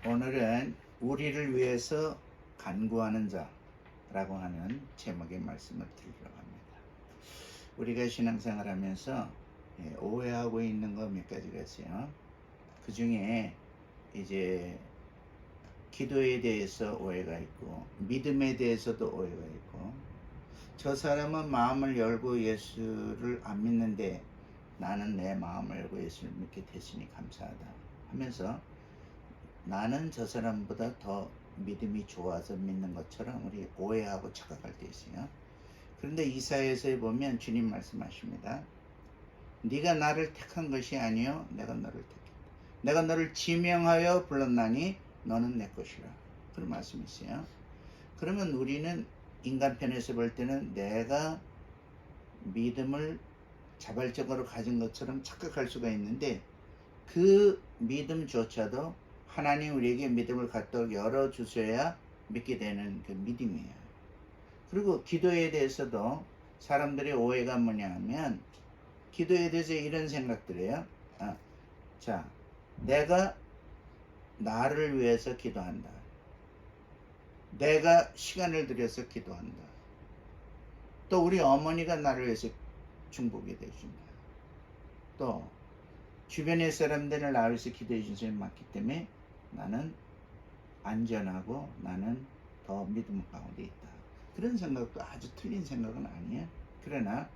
오늘은 우리를 위해서 간구하는 자라고 하는 제목의 말씀을 드리려고 합니다. 우리가 신앙생활 하면서 오해하고 있는 거 몇 가지가 있어요. 그 중에 이제 기도에 대해서 오해가 있고, 믿음에 대해서도 오해가 있고, 저 사람은 마음을 열고 예수를 안 믿는데 나는 내 마음을 열고 예수를 믿게 됐으니 감사하다 하면서 나는 저 사람보다 더 믿음이 좋아서 믿는 것처럼 우리 오해하고 착각할 때 있어요. 그런데 이사야서에 보면 주님 말씀하십니다. 네가 나를 택한 것이 아니요 내가 너를 택했다. 내가 너를 지명하여 불렀나니 너는 내 것이라. 그런 말씀이 있어요. 그러면 우리는 인간편에서 볼 때는 내가 믿음을 자발적으로 가진 것처럼 착각할 수가 있는데, 그 믿음조차도 하나님 우리에게 믿음을 갖도록 열어주셔야 믿게 되는 그 믿음이에요. 그리고 기도에 대해서도 사람들의 오해가 뭐냐 하면, 기도에 대해서 이런 생각들이에요. 자, 내가 나를 위해서 기도한다. 내가 시간을 들여서 기도한다. 또 우리 어머니가 나를 위해서 중보기도 해준다. 또 주변의 사람들을 나를 위해서 기도해 준 사람이 많기 때문에 나는 안전하고 나는 더 믿음 가운데 있다. 그런 생각도 아주 틀린 생각은 아니에요. 그러나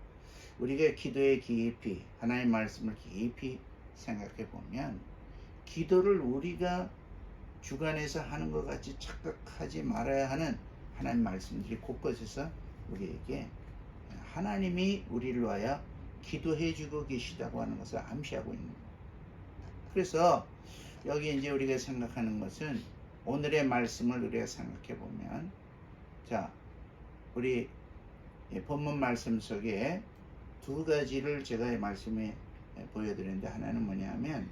우리가 기도에 깊이 하나님의 말씀을 깊이 생각해 보면, 기도를 우리가 주관해서 하는 것 같이 착각하지 말아야 하는 하나님 말씀들이 곳곳에서 우리에게 하나님이 우리를 위하여 기도해 주고 계시다고 하는 것을 암시하고 있는 거예요. 그래서 여기 이제 우리가 생각하는 것은, 오늘의 말씀을 우리가 생각해 보면, 자, 우리 본문 말씀 속에 두 가지를 제가 이 말씀에 보여드리는데, 하나는 뭐냐면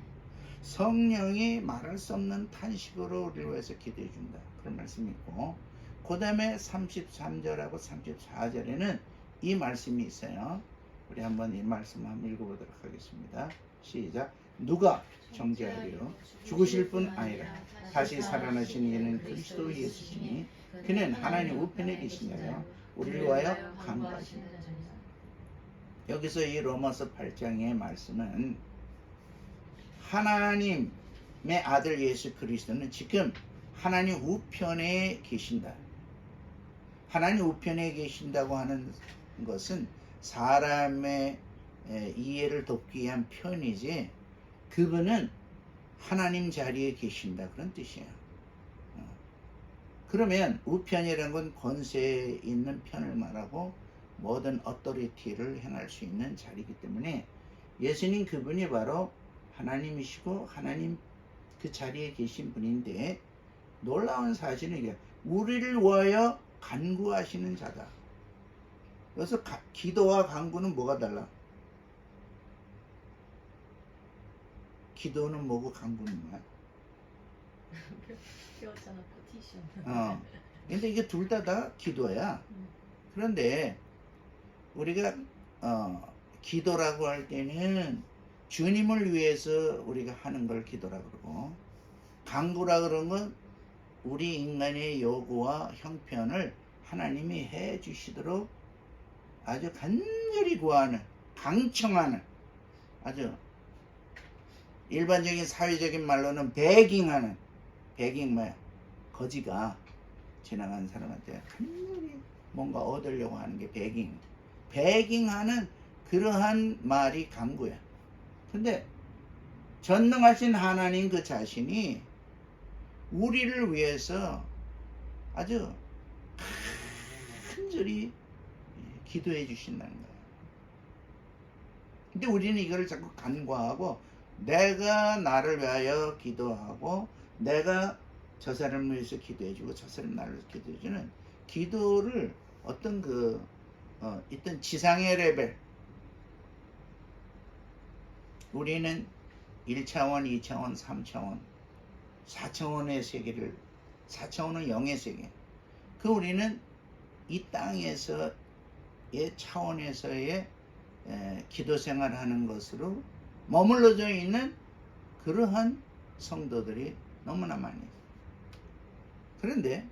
성령이 말할 수 없는 탄식으로 우리를 위해서 기도해 준다, 그런 말씀이 있고, 그 다음에 33절하고 34절에는 이 말씀이 있어요. 우리 한번 이 말씀 한번 읽어보도록 하겠습니다. 시작. 누가 정죄하리요? 죽으실 뿐 아니라 다시 살아나신 이는 그리스도 예수시니 그는 하나님 우편에 계시냐요 우리를 위하여 간구하시니라. 여기서 이 로마서 8장의 말씀은 하나님의 아들 예수 그리스도는 지금 하나님 우편에 계신다. 하나님 우편에 계신다고 하는 것은 사람의 이해를 돕기 위한 표현이지, 그분은 하나님 자리에 계신다, 그런 뜻이에요. 그러면 우편이라는 건 권세 있는 편을 말하고 모든 어토리티를 행할 수 있는 자리이기 때문에 예수님 그분이 바로 하나님이시고 하나님 그 자리에 계신 분인데, 놀라운 사실은 이게 우리를 위하여 간구하시는 자다. 그래서 기도와 간구는 뭐가 달라? 기도는 뭐고 간구는 뭐야? 배웠잖아, 포티션. 근데 이게 둘 다 기도야. 그런데 우리가 기도라고 할 때는 주님을 위해서 우리가 하는 걸 기도라고 그러고, 간구라 그런 건 우리 인간의 요구와 형편을 하나님이 해 주시도록 아주 간절히 구하는, 강청하는, 아주 일반적인 사회적인 말로는 베깅하는, 베깅 뭐야? 거지가 지나간 사람한테 간절히 뭔가 얻으려고 하는 게 베깅. 베깅하는 그러한 말이 간구야. 근데 전능하신 하나님 그 자신이 우리를 위해서 아주 간절히 기도해 주신다는 거예요. 근데 우리는 이걸 자꾸 간과하고, 내가 나를 위하여 기도하고 내가 저 사람을 위해서 기도해 주고 저 사람 나를 위해서 기도해 주는 기도를 어떤 어떤 지상의 레벨, 우리는 1차원, 2차원, 3차원, 4차원의 세계를, 4차원은 영의 세계, 그 우리는 이 땅에서의 차원에서의 기도 생활하는 것으로 머물러져 있는 그러한 성도들이 너무나 많이 있어요. 그런데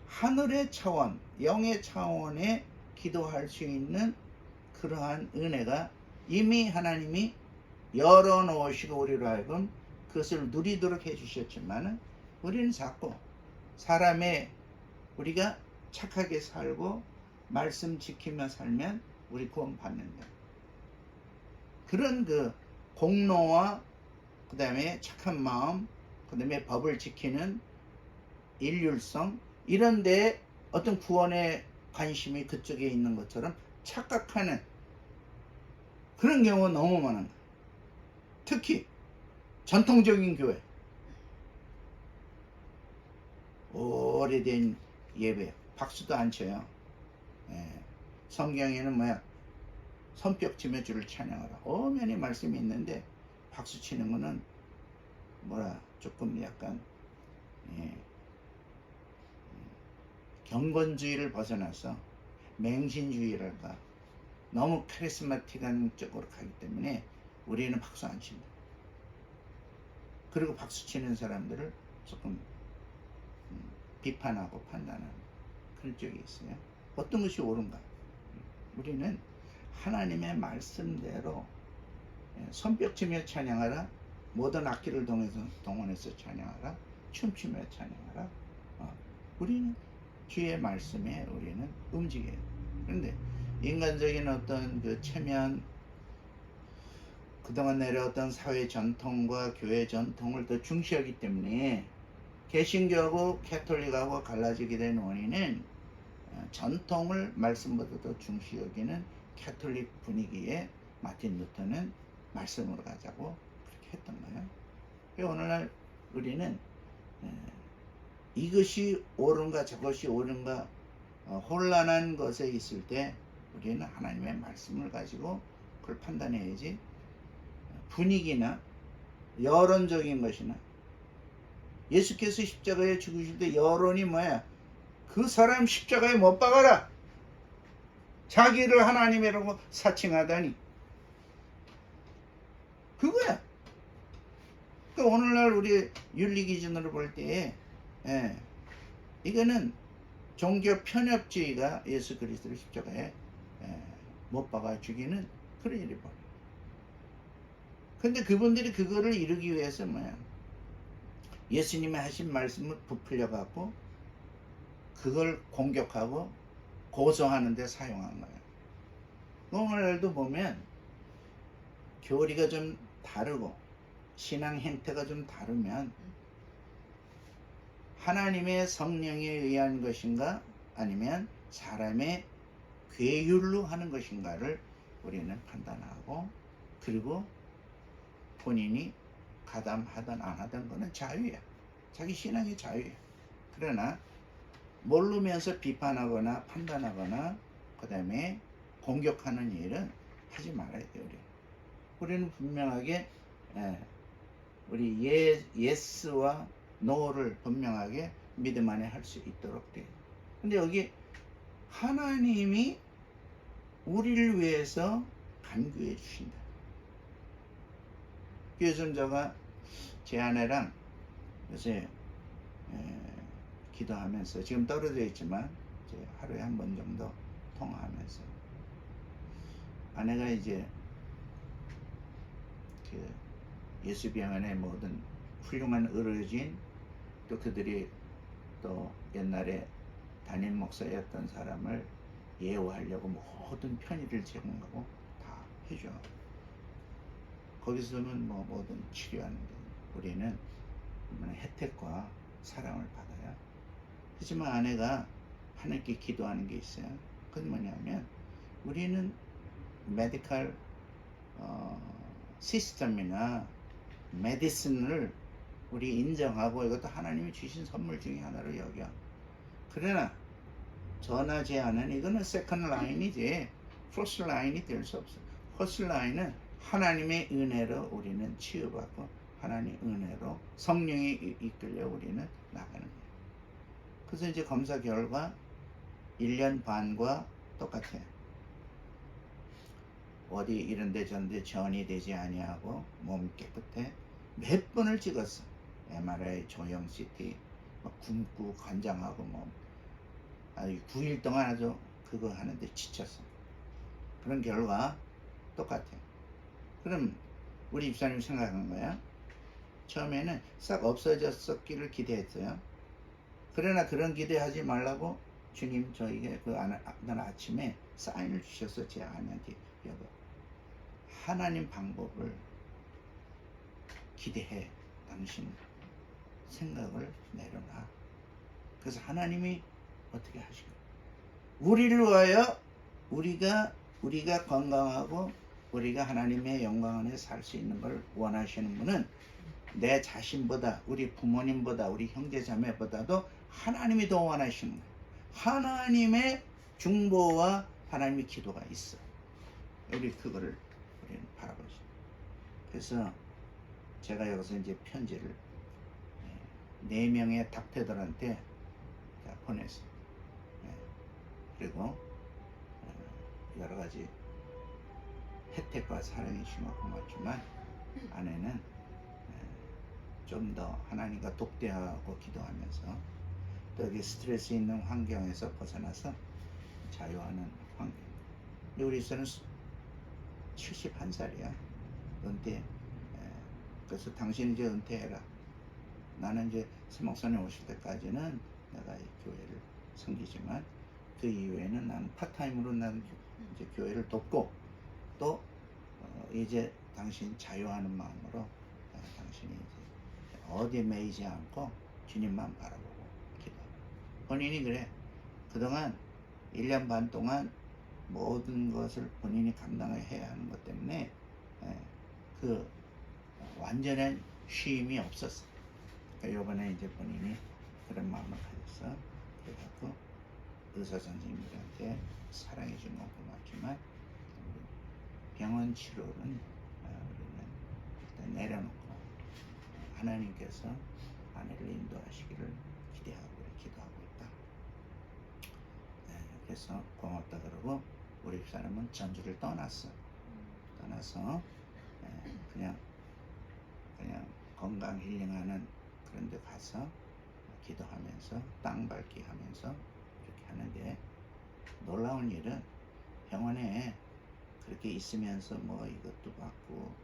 하늘의 차원, 영의 차원에 기도할 수 있는 그러한 은혜가 이미 하나님이 열어놓으시고 우리로 하여금 그것을 누리도록 해주셨지만 우리는 자꾸 사람의 우리가 착하게 살고 말씀 지키며 살면 우리 구원 받는다. 그런 그 공로와 그 다음에 착한 마음, 그 다음에 법을 지키는 일률성, 이런 데에 어떤 구원의 관심이 그쪽에 있는 것처럼 착각하는 그런 경우가 너무 많은 거예요. 특히 전통적인 교회, 오래된 예배, 박수도 안 쳐요. 예. 성경에는 뭐야? 손뼉치며 주를 찬양하라. 엄연히 말씀이 있는데 박수 치는 거는 뭐라 조금 약간 경건주의를 벗어나서 맹신주의랄까 너무 카리스마틱한 쪽으로 가기 때문에 우리는 박수 안 칩니다. 그리고 박수 치는 사람들을 조금 비판하고 판단하는 그런 쪽이 있어요. 어떤 것이 옳은가? 우리는 하나님의 말씀대로 손뼉치며 찬양하라, 모든 악기를 동원해서 찬양하라, 춤추며 찬양하라. 우리는 주의 말씀에 우리는 움직여요. 그런데 인간적인 어떤 그 체면, 그동안 내려왔던 사회 전통과 교회 전통을 더 중시하기 때문에 개신교하고 캐톨릭하고 갈라지게 된 원인은 전통을 말씀보다 더 중시 여기는 캐톨릭 분위기에 마틴 루터는 말씀으로 가자고 그렇게 했던 거예요. 오늘날 우리는 이것이 옳은가 저것이 옳은가 혼란한 것에 있을 때 우리는 하나님의 말씀을 가지고 그걸 판단해야지 분위기나 여론적인 것이나 예수께서 십자가에 죽으실 때 여론이 뭐야? 그 사람 십자가에 못 박아라. 자기를 하나님이라고 사칭하다니. 그거야. 그러니까 오늘날 우리 윤리 기준으로 볼 때에 이거는 종교 편협주의가 예수 그리스도를 십자가에 못 박아 죽이는 그런 일이 벌어요. 근데 그분들이 그거를 이루기 위해서 뭐야? 예수님이 하신 말씀을 부풀려 갖고 그걸 공격하고 고소하는 데 사용한 거예요. 오늘날도 보면 교리가 좀 다르고 신앙 행태가 좀 다르면 하나님의 성령에 의한 것인가 아니면 사람의 괴율로 하는 것인가를 우리는 판단하고, 그리고 본인이 가담하든 안 하든 거는 자유야. 자기 신앙의 자유야. 그러나 모르면서 비판하거나 판단하거나 그 다음에 공격하는 일은 하지 말아야 돼요. 우리는 분명하게 우리 예스와 노를 분명하게 믿음 안에 할 수 있도록 돼요. 근데 여기 하나님이 우리를 위해서 간구해 주신다. 요즘 제가 제 아내랑 요새 기도하면서, 지금 떨어져 있지만 이제 하루에 한 번 정도 통화하면서, 아내가 이제 그 예수병원의 모든 훌륭한 의료진, 또 그들이 또 옛날에 담임 목사였던 사람을 예우하려고 모든 편의를 제공하고 다 해줘. 거기서는 뭐 모든 치료하는데 우리는 혜택과 사랑을 받아요. 하지만 아내가 하나님께 기도하는 게 있어요. 그건 뭐냐면 우리는 메디컬 시스템이나 메디슨을 우리 인정하고 이것도 하나님이 주신 선물 중에 하나로 여겨. 그러나 전화 제안은 이거는 세컨드 라인이지 퍼스트 라인이 될 수 없어. 퍼스트 라인은 하나님의 은혜로 우리는 치유받고 하나님의 은혜로 성령이 이끌려 우리는 나가는 거예요. 그래서 이제 검사 결과 1년 반과 똑같아요. 어디 이런데 저런데 전이 되지 아니하고 몸 깨끗해. 몇 번을 찍었어. MRI 조형 CT 굶고 관장하고 아주 9일 동안 아주 그거 하는데 지쳤어. 그런 결과 똑같아. 그럼 우리 집사님 생각한 거야. 처음에는 싹 없어졌었기를 기대했어요. 그러나 그런 기대하지 말라고 주님 저에게 날 아침에 사인을 주셔서 제 아내한테 여보, 하나님 방법을 기대해. 당신 생각을 내려놔. 그래서 하나님이 어떻게 하시고 우리를 위하여 우리가 건강하고 우리가 하나님의 영광 안에 살 수 있는 걸 원하시는 분은 내 자신보다 우리 부모님보다 우리 형제자매보다도 하나님이 더 원하시는 거예요. 하나님의 중보와 하나님의 기도가 있어. 우리는 그거를 바라보죠. 그래서 제가 여기서 이제 편지를 4명의 닥터들한테 보냈어요. 그리고 여러 가지 혜택과 사랑이 주시면 고맙지만 아내는 좀 더 하나님과 독대하고 기도하면서 또 여기 스트레스 있는 환경에서 벗어나서 자유하는 환경. 우리 집사는 71살이야. 은퇴. 그래서 당신 이제 은퇴해라. 나는 이제 세목선에 오실 때까지는 내가 이 교회를 섬기지만 그 이후에는 나는 파타임으로 나는 이제 교회를 돕고 또 이제 당신 자유하는 마음으로 당신이 이제 어디에 매이지 않고 주님만 바라보고 기도하고. 본인이 그래. 그동안 1년 반 동안 모든 것을 본인이 감당해야 하는 것 때문에 그 완전한 쉼이 없었어. 그러니까 이번에 이제 본인이 그런 마음을 가졌어. 그래갖고 의사 선생님들한테 사랑해 준 건 고맙지만 병원 치료는 우리는 일단 내려놓고 하나님께서 아내를 인도하시기를 기대하고 기도하고 있다. 그래서 고맙다 그러고 우리 집사람은 전주를 떠났어. 떠나서 그냥 건강 힐링하는 그런 데 가서 기도하면서 땅 밟기 하면서 이렇게 하는데 놀라운 일은 병원에 그렇게 있으면서 이것도 받고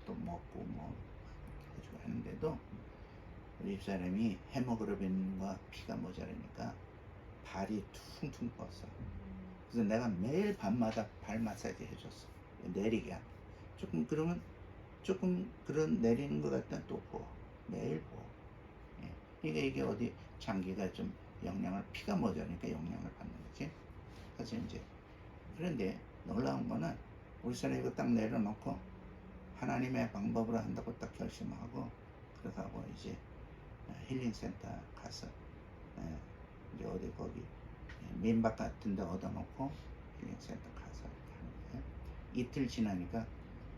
또 먹고 해주고 하는데도 우리 집사람이 헤모그로빈과 피가 모자라니까 발이 퉁퉁 뻗어. 그래서 내가 매일 밤마다 발 마사지 해줬어. 내리게. 그러면 조금 그런 내리는 것 같다 또 부어. 매일 부어. 그러니까 이게 어디 장기가 좀 피가 모자라니까 영향을 받는 거지. 그래서 이제 그런데 놀라운 거는 우리 사람이 이거 딱 내려놓고 하나님의 방법으로 한다고 딱 결심하고 그러고 이제 힐링센터 가서 이제 어디 거기 민박 같은 데 얻어놓고 힐링센터 가서 이렇게 하는데 이틀 지나니까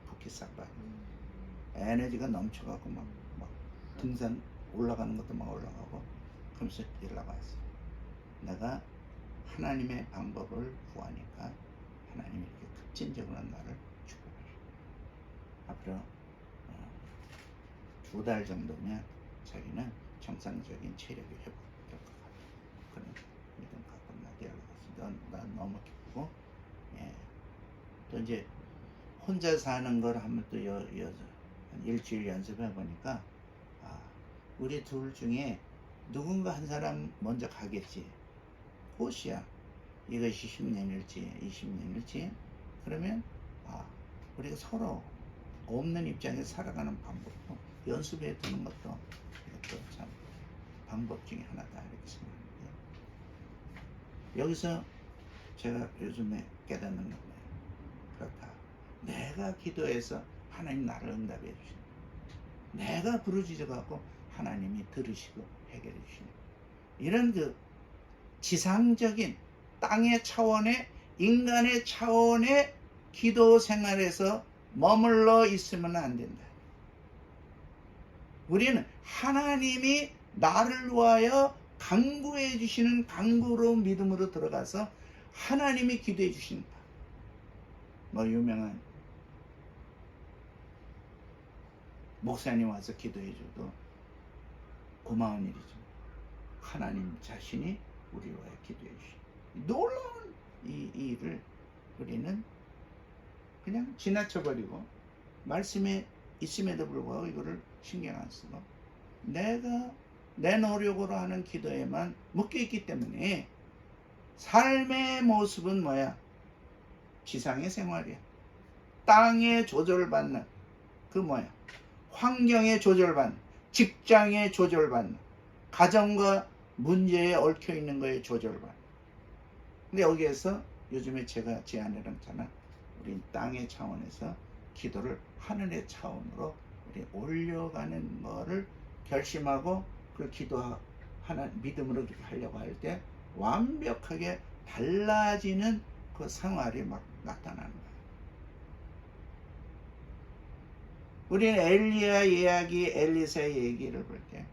붓기 싹 빠져. 에너지가 넘쳐가고 막 등산 올라가는 것도 막 올라가고. 그러면서 연락 왔어. 내가 하나님의 방법을 구하니까 하나님이 이렇게 급진적으로 나를 축복하셔. 앞으로 2달 정도면 자기는 정상적인 체력이 회복될 것 같아. 그런 믿음 갖고 나한테 연락 왔어. 난 너무 기쁘고. 또 이제 혼자 사는 걸 한번 또 한 일주일 연습해 보니까 우리 둘 중에 누군가 한 사람 먼저 가겠지. 꽃이야. 이것이 10년일지 20년일지 그러면 우리가 서로 없는 입장에서 살아가는 방법도 연습해 두는 것도 이것도 참 방법 중에 하나다 이렇게 생각하는데 여기서 제가 요즘에 깨닫는 건 그렇다. 내가 기도해서 하나님 나를 응답해 주시는 내가 부르짖어 갖고 하나님이 들으시고 해결해 주시는 이런 그 지상적인 땅의 차원의 인간의 차원의 기도 생활에서 머물러 있으면 안 된다. 우리는 하나님이 나를 위하여 간구해 주시는 간구로운 믿음으로 들어가서 하나님이 기도해 주신다. 유명한 목사님 와서 기도해 줘도 고마운 일이죠. 하나님 자신이 우리를 위하여 기도해 주신 놀라운 이 일을 우리는 그냥 지나쳐버리고 말씀에 있음에도 불구하고 이거를 신경 안 쓰고 내가 내 노력으로 하는 기도에만 묶여있기 때문에 삶의 모습은 뭐야? 지상의 생활이야. 땅에 조절받는 그 뭐야? 환경에 조절받는, 직장에 조절받는, 가정과 문제에 얽혀있는 거에 조절받는. 근데 여기에서 요즘에 제가 제안을 했잖아. 우리 땅의 차원에서 기도를 하늘의 차원으로 우리 올려가는 거를 결심하고 그 기도하는 믿음으로 그렇게 하려고 할 때 완벽하게 달라지는 그 생활이 막 나타나는 거예요. 우리는 엘리야 이야기, 엘리사의 얘기를 볼 때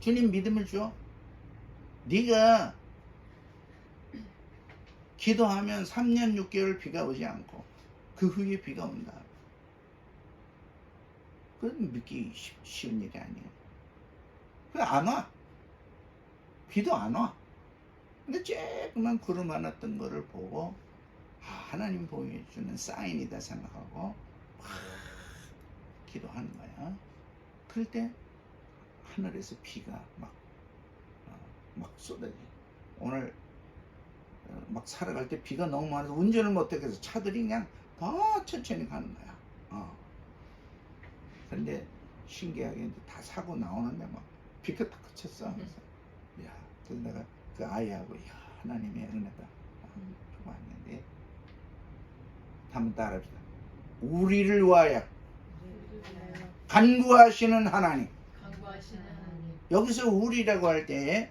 주님 믿음을 줘. 네가 기도하면 3년 6개월 비가 오지 않고 그 후에 비가 온다. 그건 믿기 쉬운 일이 아니에요. 그냥 안 와. 비도 안 와. 근데 조그만 구름 하나 뜬 거를 보고 하나님 보여주는 사인이다 생각하고 막 기도하는 거야. 그럴 때 하늘에서 비가 막 쏟아져. 오늘 막 살아갈 때 비가 너무 많아서 운전을 못하겠어. 차들이 그냥 더 천천히 가는 거야. 그런데 신기하게 다 사고 나오는데 막 비가 딱 그쳤어. 그래서 그래서 내가 그 아이하고 하나님의 은혜다 주고 왔는데 한번 따라합시다. 우리를 위하여 간구하시는 하나님. 강구하시는 하나님. 여기서 우리라고 할 때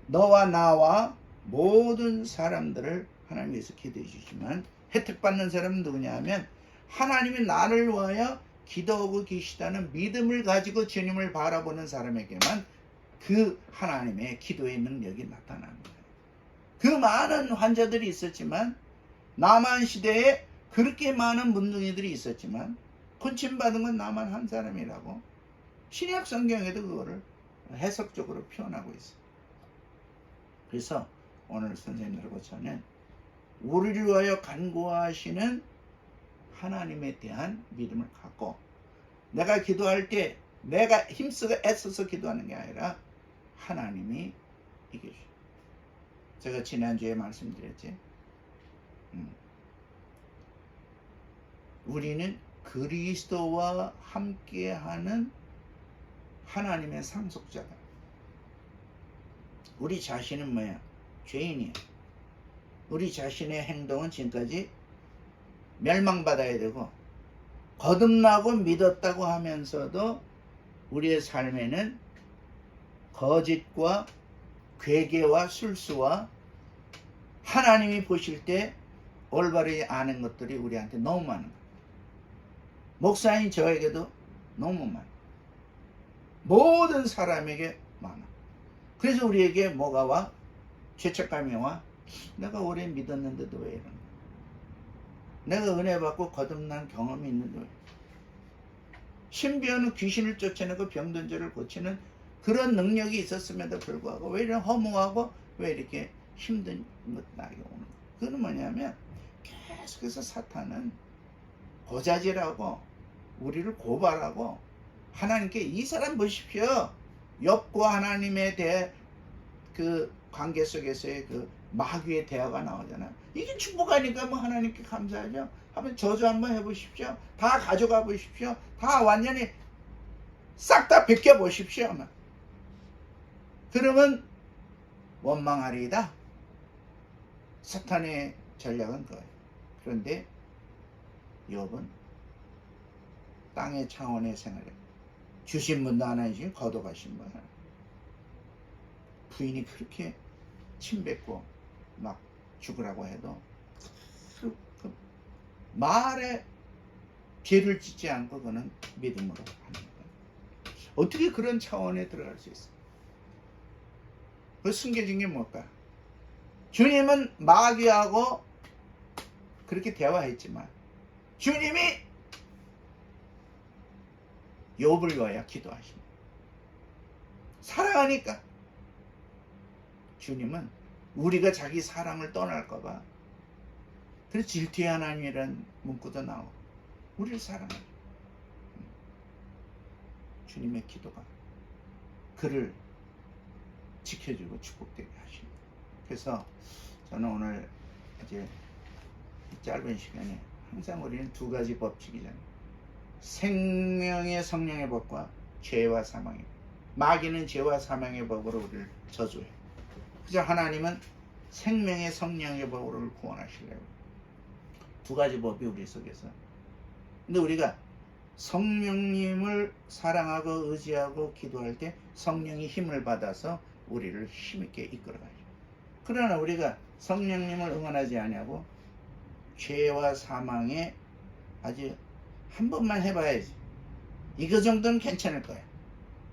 너와 나와 모든 사람들을 하나님 위해서 기도해 주시지만 혜택 받는 사람은 누구냐 하면 하나님이 나를 위하여 기도하고 계시다는 믿음을 가지고 주님을 바라보는 사람에게만 그 하나님의 기도의 능력이 나타나는 거예요. 그 많은 환자들이 있었지만 남한 시대에 그렇게 많은 문둥이들이 있었지만 고침받은 건 나만 한 사람이라고 신약 성경에도 그거를 해석적으로 표현하고 있어요. 그래서 오늘 선생님들과 저는 우리를 위하여 간구하시는 하나님에 대한 믿음을 갖고 내가 기도할 때 내가 힘쓰고 애써서 기도하는 게 아니라 하나님이 이겨주셔. 제가 지난주에 말씀드렸지. 우리는 그리스도와 함께하는 하나님의 상속자다. 우리 자신은 뭐야? 죄인이야. 우리 자신의 행동은 지금까지 멸망받아야 되고 거듭나고 믿었다고 하면서도 우리의 삶에는 거짓과 괴계와 술수와 하나님이 보실 때 올바르지 않은 것들이 우리한테 너무 많은 거예요. 목사인 저에게도 너무 많아. 모든 사람에게 많아. 그래서 우리에게 뭐가 와? 죄책감이 와. 내가 오래 믿었는데도 왜 이런 거야? 내가 은혜 받고 거듭난 경험이 있는데 왜? 신비어는 귀신을 쫓아내고 병든 자를 고치는 그런 능력이 있었음에도 불구하고 왜 이런 허무하고 왜 이렇게 힘든 것 나에게 오는 거야? 그건 뭐냐면 계속해서 사탄은 고자질하고 우리를 고발하고 하나님께 이 사람 보십시오. 욥과 하나님에 대해 그 관계 속에서의 그 마귀의 대화가 나오잖아. 이게 축복하니까 뭐 하나님께 감사하죠. 한번 저주 한번 해보십시오. 다 가져가 보십시오. 다 완전히 싹 다 벗겨 보십시오. 그러면 원망하리이다. 사탄의 전략은 그거예요. 그런데 욥은 땅의 차원의 생활에 주신 분도 하나이시고 거둬가신 분 하나. 부인이 그렇게 침뱉고 막 죽으라고 해도 그 말에 죄를 짓지 않고 그는 믿음으로 하는 거예요. 어떻게 그런 차원에 들어갈 수 있어요? 그 숨겨진 게 뭘까? 주님은 마귀하고 그렇게 대화했지만 주님이 욥을 위하여 기도하십니다. 사랑하니까. 주님은 우리가 자기 사랑을 떠날까봐 그래서 질투의 하나님이라는 문구도 나오고 우리를 사랑해요. 주님의 기도가 그를 지켜주고 축복되게 하십니다. 그래서 저는 오늘 이제 이 짧은 시간에 항상 우리는 두 가지 법칙이잖아요. 생명의 성령의 법과 죄와 사망의 법. 마귀는 죄와 사망의 법으로 우리를 저주해요. 그래서 하나님은 생명의 성령의 법으로 우리를 구원하시려고. 두 가지 법이 우리 속에서. 근데 우리가 성령님을 사랑하고 의지하고 기도할 때 성령이 힘을 받아서 우리를 힘있게 이끌어가죠. 그러나 우리가 성령님을 응원하지 아니하고 죄와 사망에 아주 한 번만 해봐야지. 이거 정도는 괜찮을 거야.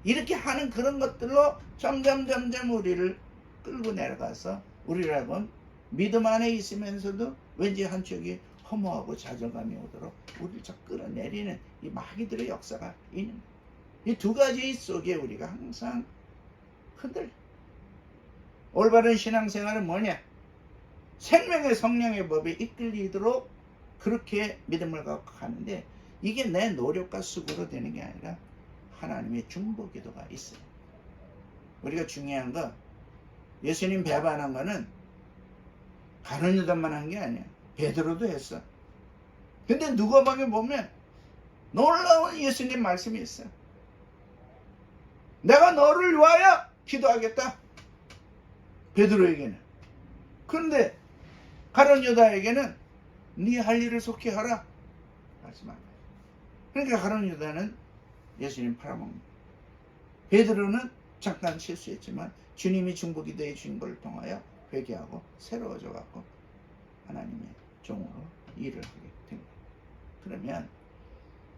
이렇게 하는 그런 것들로 점점 우리를 끌고 내려가서 우리라고 믿음 안에 있으면서도 왠지 한쪽이 허무하고 좌절감이 오도록 우리를 저 끌어내리는 이 마귀들의 역사가 있는 거예요. 이 두 가지 속에 우리가 항상 흔들려. 올바른 신앙생활은 뭐냐? 생명의 성령의 법에 이끌리도록 그렇게 믿음을 갖고 가는데 이게 내 노력과 수고로 되는 게 아니라 하나님의 중보기도가 있어요. 우리가 중요한 거 예수님 배반한 거는 가룟 유다만 한 게 아니야. 베드로도 했어. 근데 누가복음에 보면 놀라운 예수님 말씀이 있어. 내가 너를 위하여 기도하겠다. 베드로에게는. 그런데 가룟 유다에게는 네 할 일을 속히 하라 말씀한 거야. 그러니까 가룟 유다는 예수님 팔아먹는. 베드로는 잠깐 실수했지만 주님이 중보기도해 주신 걸 통하여 회개하고 새로워져 갖고 하나님의 종으로 일을 하게 된 거예요. 그러면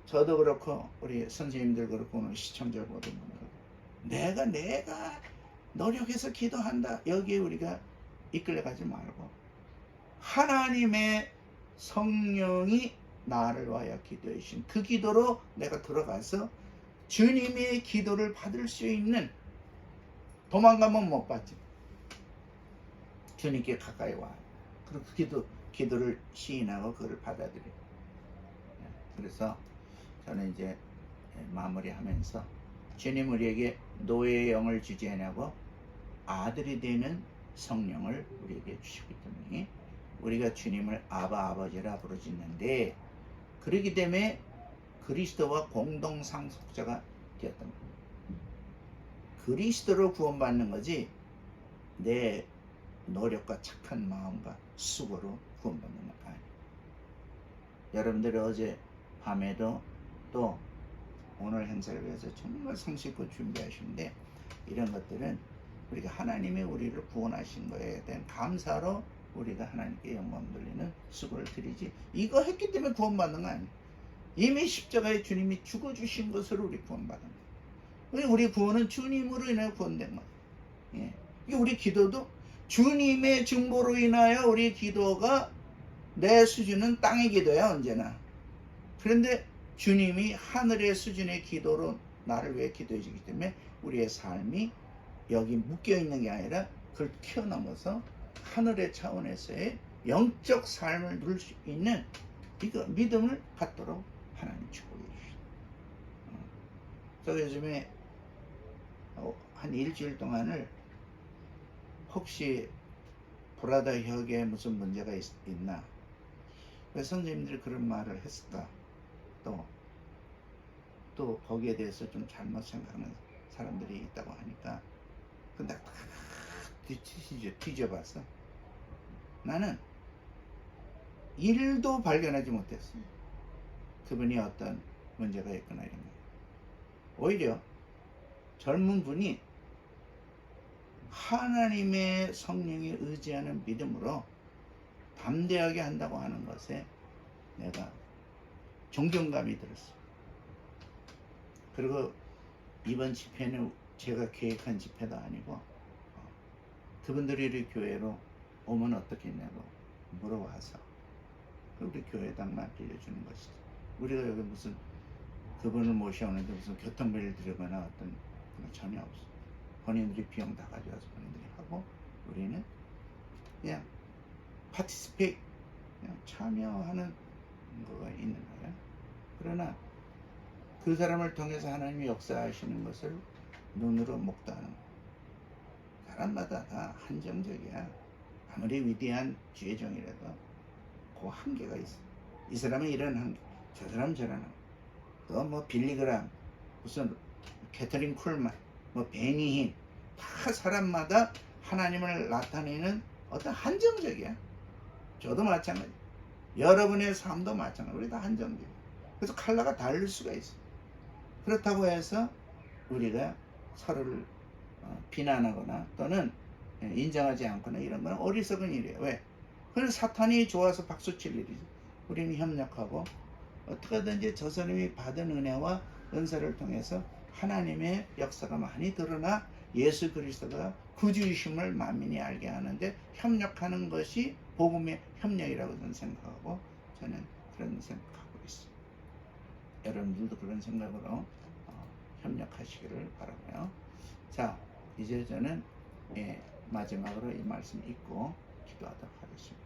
저도 그렇고 우리 선생님들 그렇고 오늘 시청자 모든 분들 내가 노력해서 기도한다. 여기에 우리가 이끌려가지 말고 하나님의 성령이 나를 위하여 기도해 주신 그 기도로 내가 들어가서 주님의 기도를 받을 수 있는, 도망가면 못 받지. 주님께 가까이 와. 그리고 그 기도를 시인하고 그걸 받아들여요. 그래서 저는 이제 마무리하면서 주님 우리에게 노예의 영을 주지 않냐고 아들이 되는 성령을 우리에게 주시기 때문에 우리가 주님을 아버지라 부르짖는데, 그러기 때문에 그리스도와 공동 상속자가 되었단 말이에요. 그리스도로 구원받는 거지 내 노력과 착한 마음과 수고로 구원받는 건 아니에요. 여러분들이 어제 밤에도 또 오늘 행사를 위해서 정말 성실껏 준비하시는데 이런 것들은 우리가 하나님이 우리를 구원하신 거에 대한 감사로 우리가 하나님께 영광 돌리는 수고를 드리지, 이거 했기 때문에 구원받는 거 아니에요. 이미 십자가에 주님이 죽어주신 것으로 우리 구원받은 거예요. 우리 구원은 주님으로 인하여 구원된 거예요. 예. 우리 기도도 주님의 중보로 인하여 우리 기도가, 내 수준은 땅의 기도야 언제나. 그런데 주님이 하늘의 수준의 기도로 나를 위해 기도해 주기 때문에 우리의 삶이 여기 묶여있는 게 아니라 그걸 튀어넘어서 하늘의 차원에서의 영적 삶을 누릴 수 있는 이거 믿음을 갖도록 하나님 축복해 주시죠. 저 요즘에 한 일주일 동안을 혹시 브라더 혁에 무슨 문제가 있나, 왜 선생님들이 그런 말을 했을까, 또 거기에 대해서 좀 잘못 생각하는 사람들이 있다고 하니까 근데 다 뒤져봤어. 나는 일도 발견하지 못했어. 그분이 어떤 문제가 있거나 이런 거. 오히려 젊은 분이 하나님의 성령에 의지하는 믿음으로 담대하게 한다고 하는 것에 내가 존경감이 들었어. 그리고 이번 집회는 제가 계획한 집회도 아니고 그분들이 우리 교회로 오면 어떻겠냐고 물어와서 우리 교회당만 빌려주는 것이지, 우리가 여기 무슨 그분을 모셔오는데 무슨 교통비를 들거나 어떤 그런 전혀 없어. 본인들이 비용 다 가져와서 본인들이 하고 우리는 그냥 파티스페이트 그냥 참여하는 거가 있는 거예요. 그러나 그 사람을 통해서 하나님이 역사하시는 것을 눈으로 목도하는 거예요. 사람마다 다 한정적이야. 아무리 위대한 주의종이라도 그 한계가 있어. 이 사람은 이런 한계, 저 사람은 저런 한계. 또 뭐 빌리그람, 무슨 캐터린 쿨만, 뭐 베니힌, 다 사람마다 하나님을 나타내는 어떤 한정적이야. 저도 마찬가지. 여러분의 삶도 마찬가지. 우리 다 한정적. 그래서 컬러가 다를 수가 있어. 그렇다고 해서 우리가 서로를 비난하거나 또는 인정하지 않거나 이런 건 어리석은 일이에요. 왜? 그건 사탄이 좋아서 박수칠 일이지. 우리는 협력하고 어떻게든지 저 사람이 받은 은혜와 은사를 통해서 하나님의 역사가 많이 드러나 예수 그리스도가 구주이심을 만민이 알게 하는데 협력하는 것이 복음의 협력이라고 저는 생각하고 저는 그런 생각하고 있어요. 여러분들도 그런 생각으로 협력하시기를 바라고요. 자, 이제 저는 마지막으로 이 말씀 읽고 기도하도록 하겠습니다.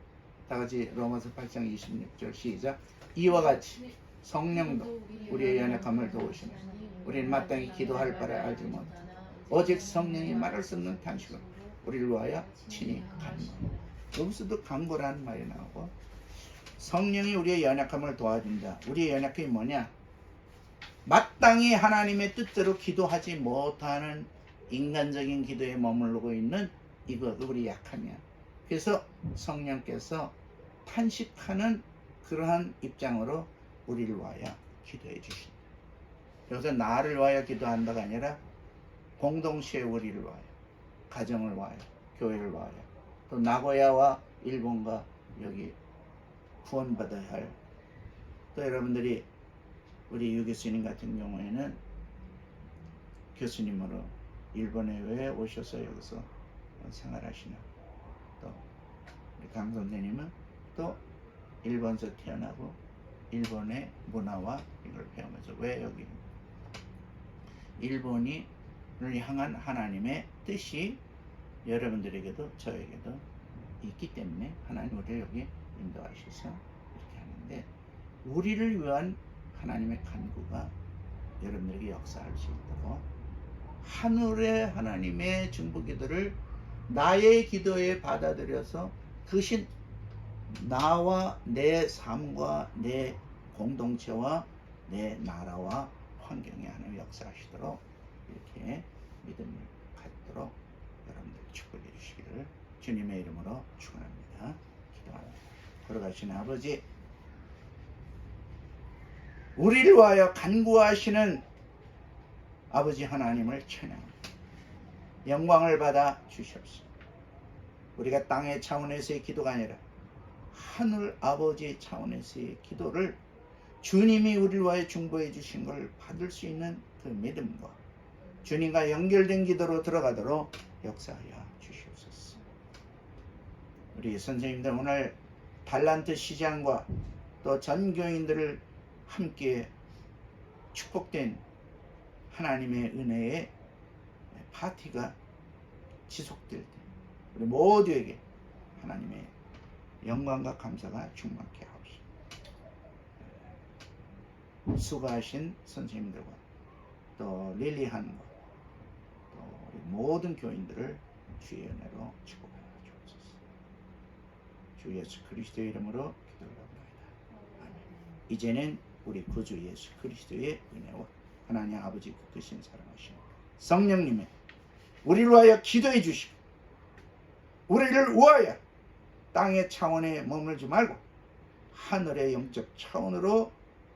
다 같이 로마서 8장 26절 시작. 이와 같이 성령도 우리의 연약함을 도우시며 우리는 마땅히 기도할 바를 알지 못해 오직 성령이 말할 수 없는 탄식으로 우리를 위하여 친히 간구하고, 여기서도 간구라는 말이 나오고 성령이 우리의 연약함을 도와준다. 우리의 연약함이 뭐냐? 마땅히 하나님의 뜻대로 기도하지 못하는 인간적인 기도에 머무르고 있는 이것 우리 약함이야. 그래서 성령께서 탄식하는 그러한 입장으로 우리를 위하여 기도해 주신다. 여기서 나를 위하여 기도한다가 아니라 공동체의 우리를 위하여, 가정을 위하여, 교회를 위하여, 또 나고야와 일본과 여기 구원받아야 할, 또 여러분들이 우리 유 교수님 같은 경우에는 교수님으로 일본에 왜 오셔서 여기서 생활하시나, 또 우리 강 선생님은 또 일본에서 태어나고 일본의 문화와 이걸 배우면서 왜 여기 일본을 향한 하나님의 뜻이 여러분들에게도 저에게도 있기 때문에 하나님 우리를 여기 인도하셔서 이렇게 하는데, 우리를 위한 하나님의 간구가 여러분들에게 역사할 수 있도록 하늘의 하나님의 중보기도를 나의 기도에 받아들여서 그것이 나와 내 삶과 내 공동체와 내 나라와 환경에 하나님 역사하시도록 이렇게 믿음을 갖도록 여러분들 축복해 주시기를 주님의 이름으로 축원합니다. 기도합니다. 걸어가시는 아버지, 우리를 위하여 간구하시는 아버지 하나님을 찬양합니다. 영광을 받아 주시옵소서. 우리가 땅의 차원에서의 기도가 아니라 하늘 아버지 차원에서의 기도를 주님이 우리를 위하여 중보해 주신 걸 받을 수 있는 그 믿음과 주님과 연결된 기도로 들어가도록 역사하여 주시옵소서. 우리 선생님들 오늘 달란트 시장과 또 전 교인들을 함께 축복된 하나님의 은혜의 파티가 지속될 때 우리 모두에게 하나님의 영광과 감사가 충만케 하옵소서. 수고하신 선생님들과 또 릴리한과 또 우리 모든 교인들을 주의 은혜로 축복하여 주옵소서. 주 예수 그리스도의 이름으로 기도를 합니다. 아멘. 이제는 우리 구주 예수 그리스도의 은혜와 하나님 아버지 크신 사랑하심 성령님의 우리를 위하여 기도해 주시고 우리를 위하여 땅의 차원에 머물지 말고 하늘의 영적 차원으로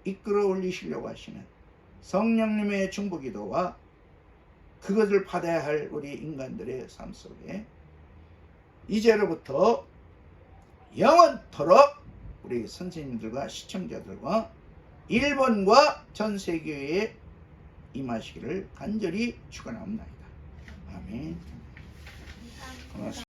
이끌어 올리시려고 하시는 성령님의 중보기도와 그것을 받아야 할 우리 인간들의 삶 속에 이제로부터 영원토록 우리 선생님들과 시청자들과 일본과 전 세계에 임하시기를 간절히 축원합니다. 아멘. 고맙습니다.